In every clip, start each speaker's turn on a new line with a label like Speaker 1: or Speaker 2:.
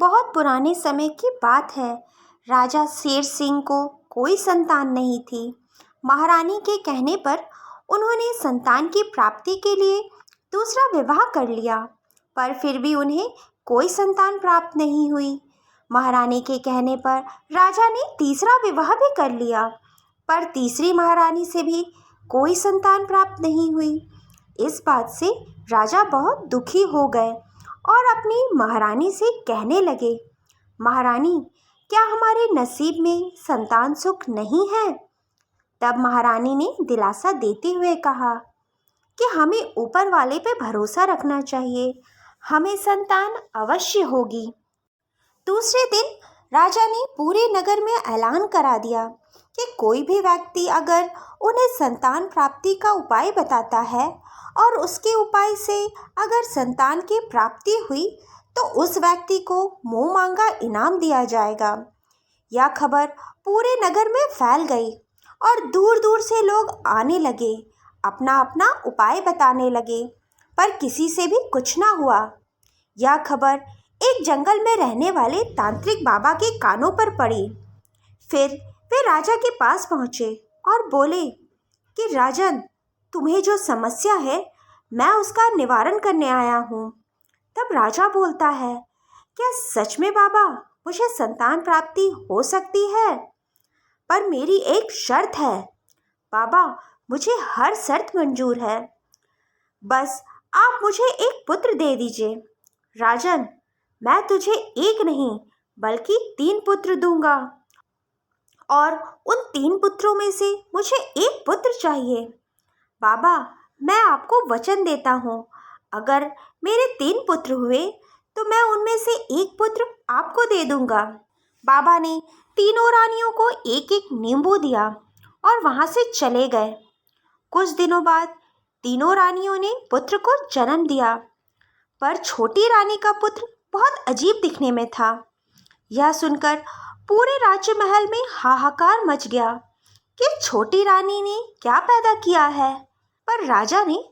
Speaker 1: बहुत पुराने समय की बात है। राजा शेर सिंह को कोई संतान नहीं थी। महारानी के कहने पर उन्होंने संतान की प्राप्ति के लिए दूसरा विवाह कर लिया, पर फिर भी उन्हें कोई संतान प्राप्त नहीं हुई। महारानी के कहने पर राजा ने तीसरा विवाह भी कर लिया, पर तीसरी महारानी से भी कोई संतान प्राप्त नहीं हुई। इस बात से राजा बहुत दुखी हो गए और अपनी महारानी से कहने लगे, महारानी, क्या हमारे नसीब में संतान सुख नहीं है? तब महारानी ने दिलासा देते हुए कहा कि हमें ऊपर वाले पे भरोसा रखना चाहिए, हमें संतान अवश्य होगी। दूसरे दिन राजा ने पूरे नगर में ऐलान करा दिया कि कोई भी व्यक्ति अगर उन्हें संतान प्राप्ति का उपाय बताता है और उसके उपाय से अगर संतान की प्राप्ति हुई तो उस व्यक्ति को मुंह मांगा इनाम दिया जाएगा। यह खबर पूरे नगर में फैल गई और दूर दूर से लोग आने लगे, अपना अपना उपाय बताने लगे, पर किसी से भी कुछ ना हुआ। यह खबर एक जंगल में रहने वाले तांत्रिक बाबा के कानों पर पड़ी। फिर वे राजा के पास पहुँचे और बोले कि राजन, तुम्हें जो समस्या है मैं उसका निवारण करने आया हूँ। तब राजा बोलता है, क्या सच में बाबा मुझे संतान प्राप्ति हो सकती है? पर मेरी एक शर्त है। बाबा, मुझे हर शर्त मंजूर है, बस आप मुझे एक पुत्र दे दीजिए। राजन, मैं तुझे एक नहीं बल्कि 3 पुत्र दूंगा और उन 3 पुत्रों में से मुझे एक पुत्र चाहिए। बाबा, मैं आपको वचन देता हूँ, अगर मेरे 3 पुत्र हुए तो मैं उनमें से एक पुत्र आपको दे दूंगा। बाबा ने तीनों रानियों को एक एक नींबू दिया और वहाँ से चले गए। कुछ दिनों बाद तीनों रानियों ने पुत्र को जन्म दिया, पर छोटी रानी का पुत्र बहुत अजीब दिखने में था। यह सुनकर पूरे राज्य महल में हाहाकार मच गया कि छोटी रानी ने क्या पैदा किया है। पर राजा ने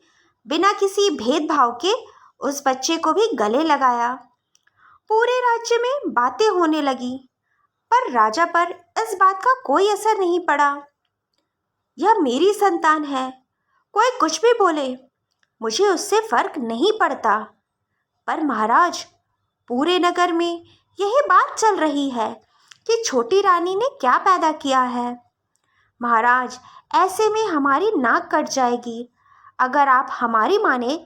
Speaker 1: बिना किसी भेदभाव के उस बच्चे को भी गले लगाया। पूरे राज्य में बातें होने लगी, पर राजा पर इस बात का कोई असर नहीं पड़ा। यह मेरी संतान है, कोई कुछ भी बोले, मुझे उससे फर्क नहीं पड़ता। पर महाराज, पूरे नगर में यही बात चल रही है कि छोटी रानी ने क्या पैदा किया है। महाराज, ऐसे में हमारी नाक कट जाएगी। अगर आप हमारी माने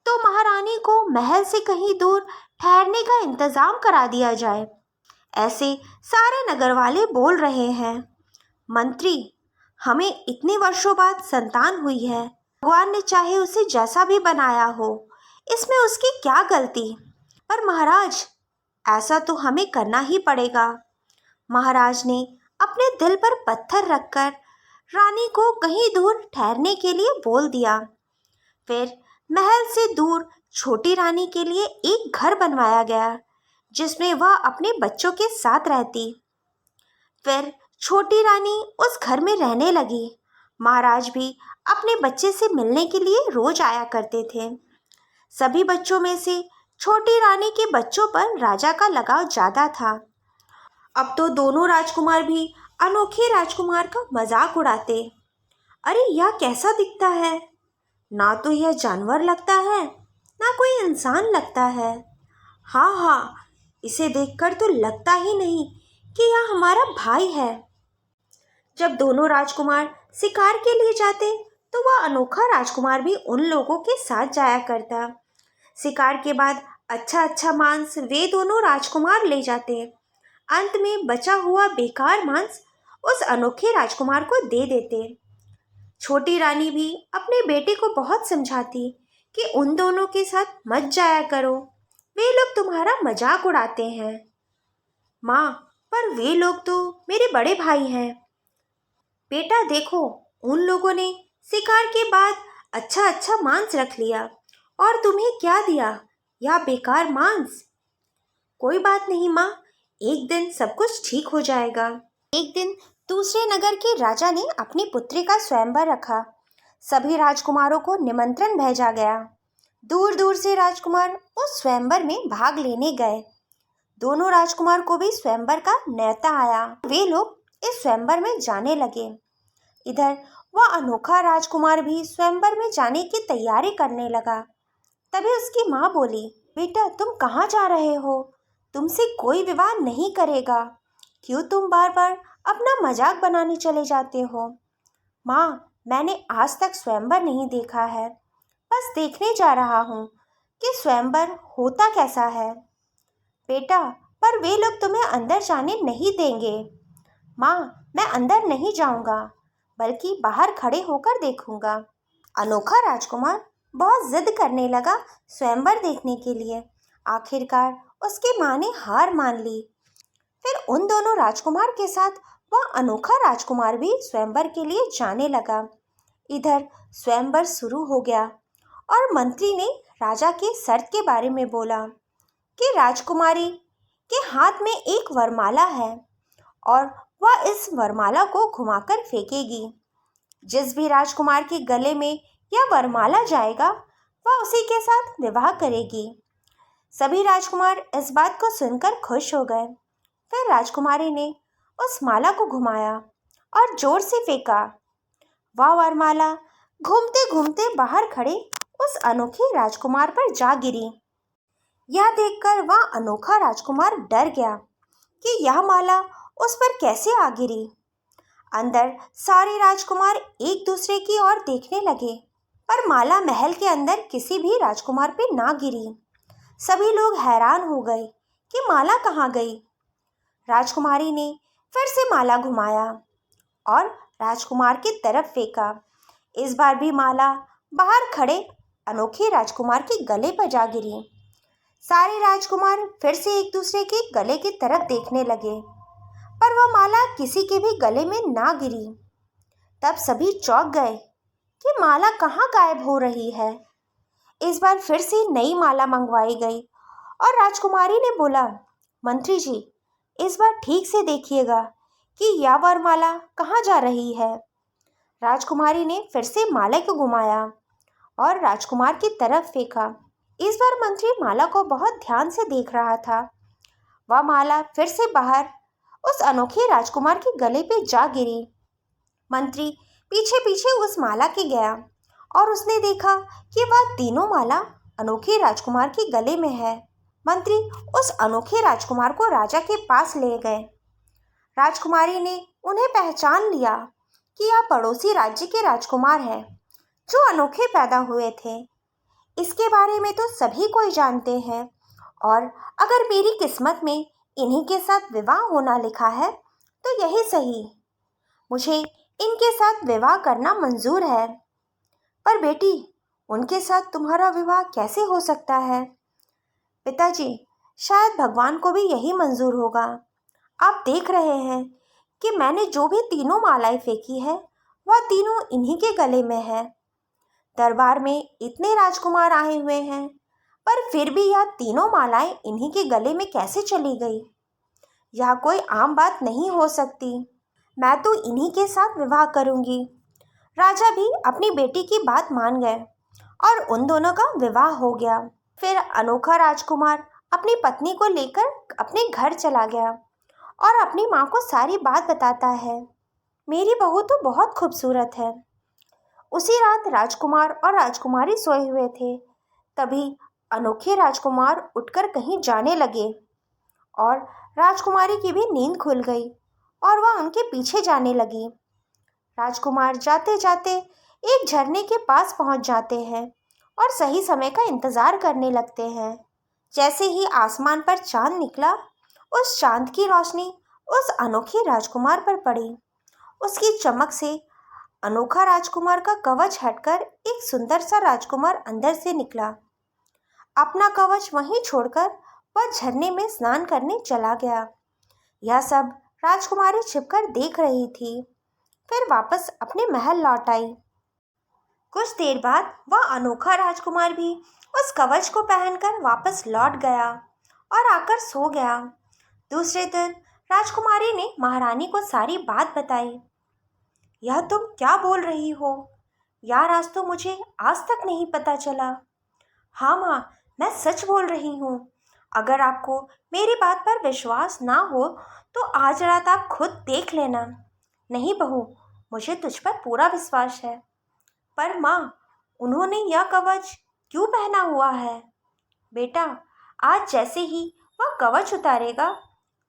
Speaker 1: तो महारानी को महल से कहीं दूर ठहरने का इंतजाम करा दिया जाए। ऐसे सारे नगर वाले बोल रहे हैं। मंत्री, हमें इतने वर्षों बाद संतान हुई है, भगवान ने चाहे उसे जैसा भी बनाया हो, इसमें उसकी क्या गलती? पर महाराज, ऐसा तो हमें करना ही पड़ेगा। महाराज ने अपने दिल पर पत्थर रखकर रानी को कहीं दूर ठहरने के लिए बोल दिया। फिर महल से दूर छोटी रानी के लिए एक घर बनवाया गया जिसमें वह अपने बच्चों के साथ रहती। फिर छोटी रानी उस घर में रहने लगी। महाराज भी अपने बच्चे से मिलने के लिए रोज आया करते थे। सभी बच्चों में से छोटी रानी के बच्चों पर राजा का लगाव ज़्यादा था। अब तो दोनों राजकुमार भी अनोखे राजकुमार का मजाक उड़ाते। अरे, यह कैसा दिखता है? ना तो यह जानवर लगता है, ना कोई इंसान लगता है। हाँ हाँ, इसे देखकर तो लगता ही नहीं कि यह हमारा भाई है। जब दोनों राजकुमार शिकार के लिए जाते तो वह अनोखा राजकुमार भी उन लोगों के साथ जाया करता। शिकार के बाद अच्छा अच्छा मांस वे दोनों राजकुमार ले जाते। अंत में बचा हुआ बेकार मांस उस अनोखे राजकुमार को दे देते। छोटी रानी भी अपने बेटे को बहुत समझाती कि उन दोनों के साथ मत जाया करो, वे लोग तुम्हारा मजाक उड़ाते हैं। माँ, पर वे लोग तो मेरे बड़े भाई हैं। बेटा देखो, उन लोगों ने शिकार के बाद अच्छा अच्छा मांस रख लिया और तुम्हें क्या दिया? यह बेकार मांस। कोई बात नहीं माँ, एक दिन सब कुछ ठीक हो जाएगा। एक दिन दूसरे नगर के राजा ने अपनी पुत्री का स्वयंवर रखा। सभी राजकुमारों को निमंत्रण भेजा गया। दूर दूर से राजकुमार उस स्वयंवर में भाग लेने गए। दोनों राजकुमार को भी स्वयंवर का न्योता आया। वे लोग इस स्वयंवर में जाने लगे। इधर वह अनोखा राजकुमार भी स्वयंवर में जाने की तैयारी करने लगा। तभी उसकी माँ बोली, बेटा तुम कहाँ जा रहे हो? तुमसे कोई विवाह नहीं करेगा। क्यों तुम बार बार अपना मजाक बनाने चले जाते हो? माँ, मैंने आज तक स्वयंवर नहीं देखा है। बस देखने जा रहा हूँ कि स्वयंवर होता कैसा है। बेटा, पर वे लोग तुम्हें अंदर जाने नहीं देंगे। माँ, मैं अंदर नहीं जाऊंगा, बल्कि बाहर खड़े होकर देखूंगा। अनोखा राजकुमार बहुत जिद करने लगा स्वयंवर देखने के लिए। आखिरकार उसकी माँ ने हार मान ली। फिर उन दोनों राजकुमार के साथ वह अनोखा राजकुमार भी स्वयंवर के लिए जाने लगा। इधर स्वयंवर शुरू हो गया और मंत्री ने राजा के शर्त के बारे में बोला कि राजकुमारी के हाथ में एक वरमाला है और वह इस वरमाला को घुमाकर फेंकेगी। जिस भी राजकुमार के गले में यह वरमाला जाएगा वह उसी के साथ विवाह करेगी। सभी राजकुमार इस बात को सुनकर खुश हो गए। फिर राजकुमारी ने उस माला को घुमाया और जोर से फेंका। वह वरमाला घूमते घूमते बाहर खड़े उस अनोखे राजकुमार पर जा गिरी। यह देखकर वह अनोखा राजकुमार डर गया कि यह माला उस पर कैसे आ गिरी। अंदर सारे राजकुमार एक दूसरे की ओर देखने लगे, पर माला महल के अंदर किसी भी राजकुमार पे ना गिरी। सभी लोग हैरान हो गए कि माला कहाँ गई। राजकुमारी ने फिर से माला घुमाया और राजकुमार की तरफ फेंका। इस बार भी माला बाहर खड़े अनोखे राजकुमार के गले पर जा गिरी। सारे राजकुमार फिर से एक दूसरे के गले की तरफ देखने लगे, पर वह माला किसी के भी गले में ना गिरी। तब सभी चौंक गए कि माला कहाँ गायब हो रही है। इस बार फिर से नई माला मंगवाई गई और राजकुमारी ने बोला, मंत्री जी, इस बार ठीक से देखिएगा कि यह वरमाला कहाँ जा रही है। राजकुमारी ने फिर से माला को घुमाया और राजकुमार की तरफ फेंका। इस बार मंत्री माला को बहुत ध्यान से देख रहा था। वह माला फिर से बाहर उस अनोखे राजकुमार के गले पे जा गिरी। मंत्री पीछे पीछे उस माला के गया और उसने देखा कि वह तीनों माला अनोखे राजकुमार के गले में है। मंत्री उस अनोखे राजकुमार को राजा के पास ले गए। राजकुमारी ने उन्हें पहचान लिया कि यह पड़ोसी राज्य के राजकुमार हैं, जो अनोखे पैदा हुए थे। इसके बारे में तो सभी कोई जानते हैं, और अगर मेरी किस्मत में इन्हीं के साथ विवाह होना लिखा है तो यही सही। मुझे इनके साथ विवाह करना मंजूर है। पर बेटी, उनके साथ तुम्हारा विवाह कैसे हो सकता है? पिताजी, शायद भगवान को भी यही मंजूर होगा। आप देख रहे हैं कि मैंने जो भी तीनों मालाएं फेंकी है वह तीनों इन्हीं के गले में है। दरबार में इतने राजकुमार आए हुए हैं, पर फिर भी यह तीनों मालाएं इन्हीं के गले में कैसे चली गई? यह कोई आम बात नहीं हो सकती। मैं तो इन्हीं के साथ विवाह करूंगी। राजा भी अपनी बेटी की बात मान गए और उन दोनों का विवाह हो गया। फिर अनोखा राजकुमार अपनी पत्नी को लेकर अपने घर चला गया और अपनी माँ को सारी बात बताता है। मेरी बहू तो बहुत खूबसूरत है। उसी रात राजकुमार और राजकुमारी सोए हुए थे। तभी अनोखे राजकुमार उठकर कहीं जाने लगे और राजकुमारी की भी नींद खुल गई और वह उनके पीछे जाने लगी। राजकुमार जाते जाते एक झरने के पास पहुंच जाते हैं और सही समय का इंतजार करने लगते हैं। जैसे ही आसमान पर चांद निकला, उस चांद की रोशनी उस अनोखे राजकुमार पर पड़ी। उसकी चमक से अनोखा राजकुमार का कवच हटकर एक सुंदर सा राजकुमार अंदर से निकला। अपना कवच वहीं छोड़कर वह झरने में स्नान करने चला गया। यह सब राजकुमारी छिपकर देख रही थी। फिर वापस अपने महल लौट आई। कुछ देर बाद वह अनोखा राजकुमार भी उस कवच को पहनकर वापस लौट गया और आकर सो गया। दूसरे दिन राजकुमारी ने महारानी को सारी बात बताई। यह तुम क्या बोल रही हो? यह राज तो मुझे आज तक नहीं पता चला। हाँ माँ, मैं सच बोल रही हूँ। अगर आपको मेरी बात पर विश्वास ना हो तो आज रात आप खुद देख लेना। नहीं बहू, मुझे तुझ पर पूरा विश्वास है। पर माँ, उन्होंने यह कवच क्यों पहना हुआ है? बेटा, आज जैसे ही वह कवच उतारेगा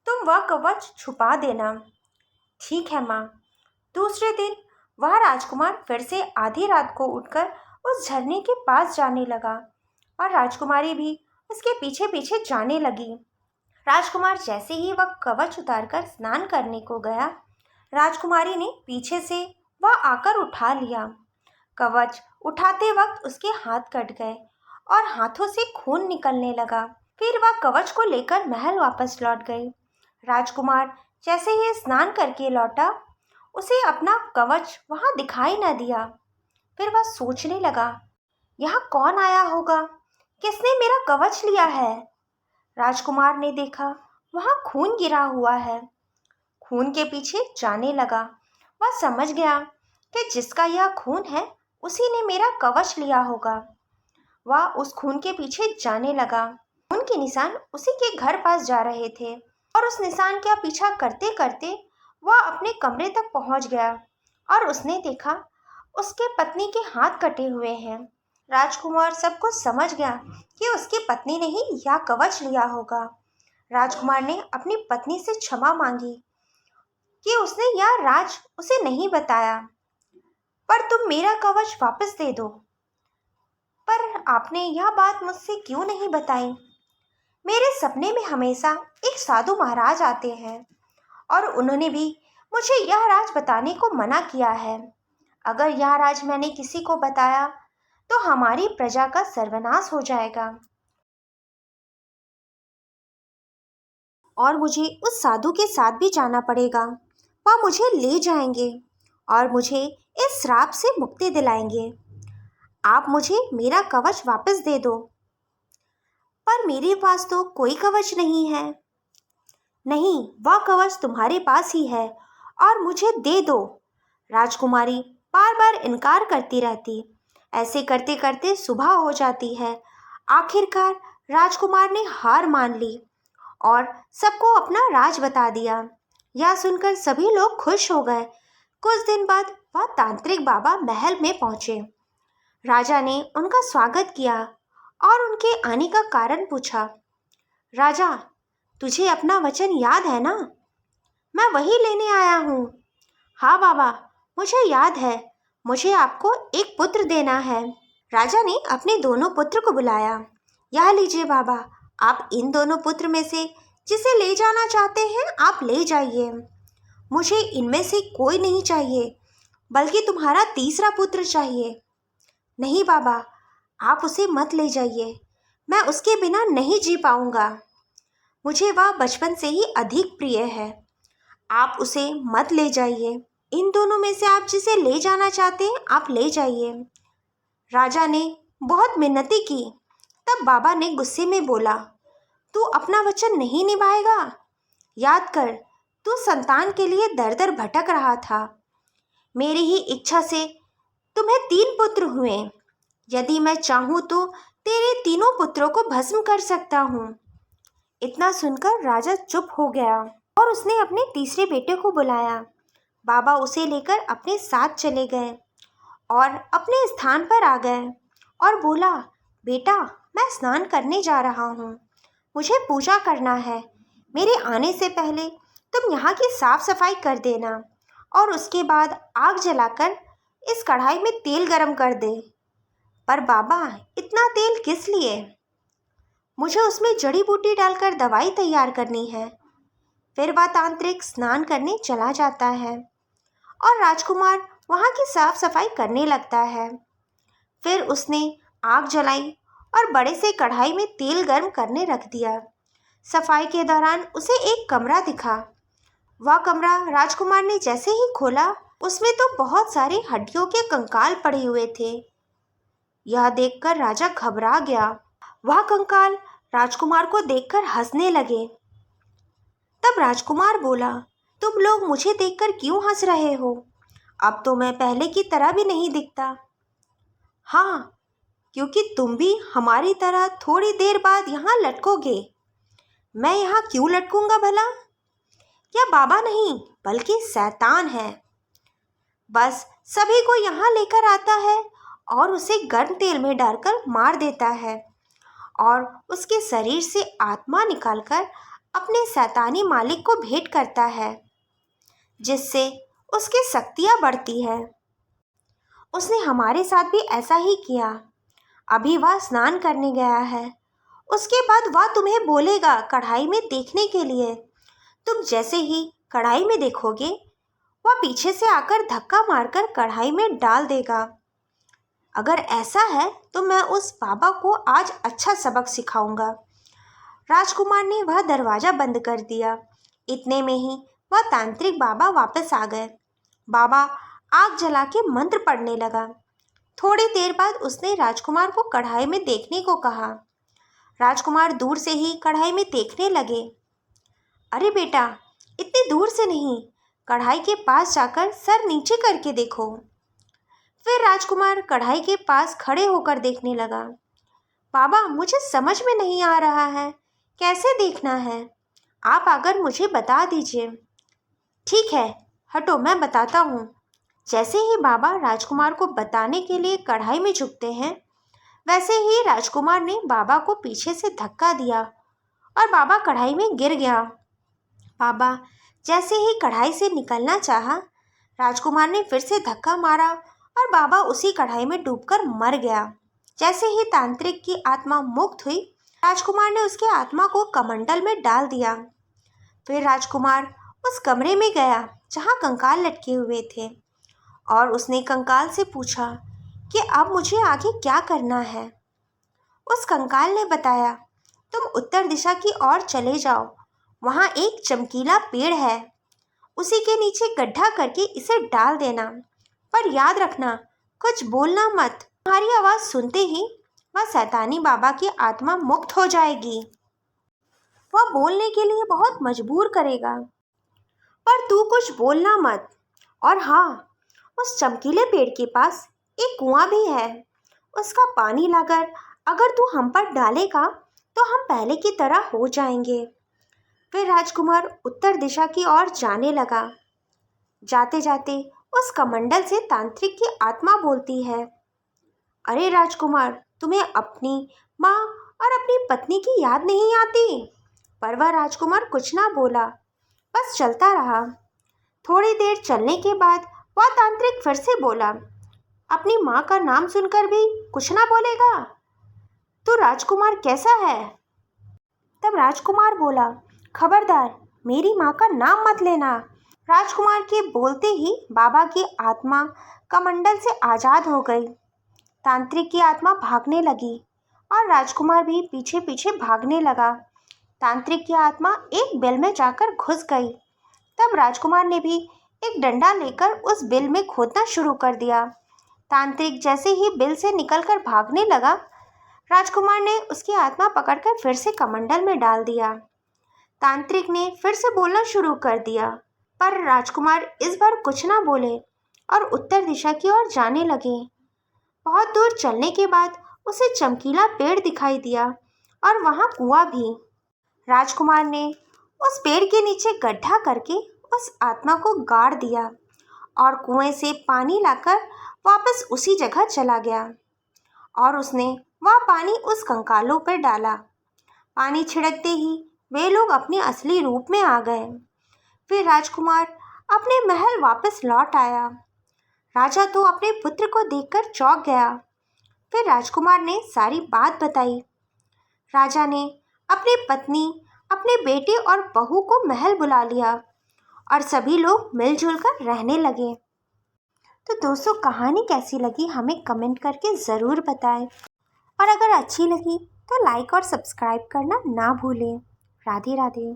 Speaker 1: तुम वह कवच छुपा देना। ठीक है माँ। दूसरे दिन वह राजकुमार फिर से आधी रात को उठकर उस झरने के पास जाने लगा और राजकुमारी भी उसके पीछे पीछे जाने लगी। राजकुमार जैसे ही वह कवच उतारकर स्नान करने को गया, राजकुमारी ने पीछे से वह आकर उठा लिया। कवच उठाते वक्त उसके हाथ कट गए और हाथों से खून निकलने लगा। फिर वह कवच को लेकर महल वापस लौट गई। राजकुमार जैसे ही स्नान करके लौटा, उसे अपना कवच वहां दिखाई न दिया। फिर वह सोचने लगा, यहाँ कौन आया होगा? किसने मेरा कवच लिया है? राजकुमार ने देखा वहां खून गिरा हुआ है। खून के पीछे जाने लगा। वह समझ गया कि जिसका यह खून है उसी ने मेरा कवच लिया होगा। वह उस खून के पीछे जाने लगा। खून के निशान उसी के घर पास जा रहे थे और उस निशान का पीछा करते करते वह अपने कमरे तक पहुंच गया और उसने देखा उसके पत्नी के हाथ कटे हुए हैं। राजकुमार सब कुछ समझ गया कि उसकी पत्नी ने ही यह कवच लिया होगा। राजकुमार ने अपनी पत्नी से क्षमा मांगी कि उसने यह राज उसे नहीं बताया। पर तुम मेरा कवच वापस दे दो। पर आपने यह बात मुझसे क्यों नहीं बताई? मेरे सपने में हमेशा एक साधु महाराज आते हैं और उन्होंने भी मुझे यह राज बताने को मना किया है। अगर यह राज मैंने किसी को बताया तो हमारी प्रजा का सर्वनाश हो जाएगा और मुझे उस साधु के साथ भी जाना पड़ेगा। वह मुझे ले जाएंगे और मुझे इस श्राप से मुक्ति दिलाएंगे। आप मुझे मेरा कवच वापस दे दो। पर मेरे पास तो कोई कवच नहीं है। नहीं, वह कवच तुम्हारे पास ही है और मुझे दे दो। राजकुमारी बार बार इनकार करती रहती। ऐसे करते करते सुबह हो जाती है। आखिरकार राजकुमार ने हार मान ली और सबको अपना राज बता दिया। यह सुनकर सभी लोग खुश हो गए। कुछ दिन बाद वह तांत्रिक बाबा महल में पहुंचे। राजा ने उनका स्वागत किया और उनके आने का कारण पूछा। राजा, तुझे अपना वचन याद है ना? मैं वही लेने आया हूँ। हाँ बाबा, मुझे याद है। मुझे आपको एक पुत्र देना है। राजा ने अपने दोनों पुत्र को बुलाया। यह लीजिए बाबा, आप इन दोनों पुत्र में से जिसे ले जाना चाहते हैं आप ले जाइए। मुझे इनमें से कोई नहीं चाहिए, बल्कि तुम्हारा तीसरा पुत्र चाहिए। नहीं बाबा, आप उसे मत ले जाइए। मैं उसके बिना नहीं जी पाऊंगा। मुझे वह बचपन से ही अधिक प्रिय है। आप उसे मत ले जाइए। इन दोनों में से आप जिसे ले जाना चाहते हैं आप ले जाइए। राजा ने बहुत मिन्नती की। तब बाबा ने गुस्से में बोला, तू अपना वचन नहीं निभाएगा? याद कर, तू संतान के लिए दर दर भटक रहा था। मेरी ही इच्छा से तुम्हें 3 पुत्र हुए। यदि मैं चाहूँ तो तेरे तीनों पुत्रों को भस्म कर सकता हूँ। इतना सुनकर राजा चुप हो गया और उसने अपने तीसरे बेटे को बुलाया। बाबा उसे लेकर अपने साथ चले गए और अपने स्थान पर आ गए और बोला, बेटा, मैं स्नान करने जा रहा हूँ। मुझे पूजा करना है। मेरे आने से पहले तुम यहाँ की साफ सफाई कर देना और उसके बाद आग जलाकर इस कढ़ाई में तेल गरम कर दे। पर बाबा, इतना तेल किस लिए? मुझे उसमें जड़ी बूटी डालकर दवाई तैयार करनी है। फिर वह तांत्रिक स्नान करने चला जाता है और राजकुमार वहाँ की साफ सफाई करने लगता है। फिर उसने आग जलाई और बड़े से कढ़ाई में तेल गर्म करने रख दिया। सफाई के दौरान उसे एक कमरा दिखा। वह कमरा राजकुमार ने जैसे ही खोला, उसमें तो बहुत सारे हड्डियों के कंकाल पड़े हुए थे। यह देखकर राजा घबरा गया। वह कंकाल राजकुमार को देखकर हंसने लगे। तब राजकुमार बोला, तुम लोग मुझे देखकर क्यों हंस रहे हो? अब तो मैं पहले की तरह भी नहीं दिखता। हाँ, क्योंकि तुम भी हमारी तरह थोड़ी देर बाद यहाँ लटकोगे। मैं यहाँ क्यों लटकूंगा भला? यह बाबा नहीं बल्कि शैतान है। बस सभी को यहाँ लेकर आता है और उसे गर्म तेल में डालकर मार देता है और उसके शरीर से आत्मा निकालकर अपने शैतानी मालिक को भेंट करता है, जिससे उसकी शक्तियाँ बढ़ती है। उसने हमारे साथ भी ऐसा ही किया। अभी वह स्नान करने गया है। उसके बाद वह तुम्हें बोलेगा कढ़ाई में देखने के लिए। तुम जैसे ही कढ़ाई में देखोगे, वह पीछे से आकर धक्का मारकर कढ़ाई में डाल देगा। अगर ऐसा है तो मैं उस बाबा को आज अच्छा सबक सिखाऊंगा। राजकुमार ने वह दरवाज़ा बंद कर दिया। इतने में ही वह तांत्रिक बाबा वापस आ गए। बाबा आग जला के मंत्र पढ़ने लगा। थोड़ी देर बाद उसने राजकुमार को कढ़ाई में देखने को कहा। राजकुमार दूर से ही कढ़ाई में देखने लगे। अरे बेटा, इतनी दूर से नहीं, कढ़ाई के पास जाकर सर नीचे करके देखो। फिर राजकुमार कढ़ाई के पास खड़े होकर देखने लगा। बाबा, मुझे समझ में नहीं आ रहा है, कैसे देखना है? आप अगर मुझे बता दीजिए। ठीक है, हटो, मैं बताता हूँ। जैसे ही बाबा राजकुमार को बताने के लिए कढ़ाई में झुकते हैं, वैसे ही राजकुमार ने बाबा को पीछे से धक्का दिया और बाबा कढ़ाई में गिर गया। बाबा जैसे ही कढ़ाई से निकलना चाहा, राजकुमार ने फिर से धक्का मारा और बाबा उसी कढ़ाई में डूबकर मर गया। जैसे ही तांत्रिक की आत्मा मुक्त हुई, राजकुमार ने उसकी आत्मा को कमंडल में डाल दिया। फिर राजकुमार उस कमरे में गया जहाँ कंकाल लटके हुए थे और उसने कंकाल से पूछा कि अब मुझे आगे क्या करना है। उस कंकाल ने बताया, तुम उत्तर दिशा की ओर चले जाओ, वहाँ एक चमकीला पेड़ है, उसी के नीचे गड्ढा करके इसे डाल देना, पर याद रखना कुछ बोलना मत। तुम्हारी आवाज़ सुनते ही वह शैतानी बाबा की आत्मा मुक्त हो जाएगी। वह बोलने के लिए बहुत मजबूर करेगा, पर तू कुछ बोलना मत। और हाँ, उस चमकीले पेड़ के पास एक कुआं भी है, उसका पानी लाकर अगर तू हम पर डालेगा तो हम पहले की तरह हो जाएंगे। फिर राजकुमार उत्तर दिशा की ओर जाने लगा। जाते जाते उस कमंडल से तांत्रिक की आत्मा बोलती है, अरे राजकुमार, तुम्हें अपनी माँ और अपनी पत्नी की याद नहीं आती? पर वह राजकुमार कुछ ना बोला, बस चलता रहा। थोड़ी देर चलने के बाद वह तांत्रिक फिर से बोला, अपनी माँ का नाम सुनकर भी कुछ ना बोलेगा? तो राजकुमार कैसा है? तब राजकुमार बोला, खबरदार, मेरी माँ का नाम मत लेना। राजकुमार के बोलते ही बाबा की आत्मा कमंडल से आज़ाद हो गई। तांत्रिक की आत्मा भागने लगी और राजकुमार भी पीछे पीछे भागने लगा। तांत्रिक की आत्मा एक बिल में जाकर घुस गई। तब राजकुमार ने भी एक डंडा लेकर उस बिल में खोदना शुरू कर दिया। तांत्रिक जैसे ही बिल से निकलकर भागने लगा, राजकुमार ने उसकी आत्मा पकड़कर फिर से कमंडल में डाल दिया। तांत्रिक ने फिर से बोलना शुरू कर दिया, पर राजकुमार इस बार कुछ ना बोले और उत्तर दिशा की ओर जाने लगे। बहुत दूर चलने के बाद उसे चमकीला पेड़ दिखाई दिया और वहाँ कुआं भी। राजकुमार ने उस पेड़ के नीचे गड्ढा करके उस आत्मा को गाड़ दिया और कुएं से पानी लाकर वापस उसी जगह चला गया और उसने वह पानी उस कंकालों पर डाला। पानी छिड़कते ही वे लोग अपने असली रूप में आ गए। फिर राजकुमार अपने महल वापस लौट आया। राजा तो अपने पुत्र को देखकर चौंक गया। फिर राजकुमार ने सारी बात बताई। राजा ने अपनी पत्नी, अपने बेटे और बहू को महल बुला लिया और सभी लोग मिलजुल कर रहने लगे। तो दोस्तों, कहानी कैसी लगी हमें कमेंट करके ज़रूर बताएं और अगर अच्छी लगी तो लाइक और सब्सक्राइब करना ना भूलें। राधे राधे।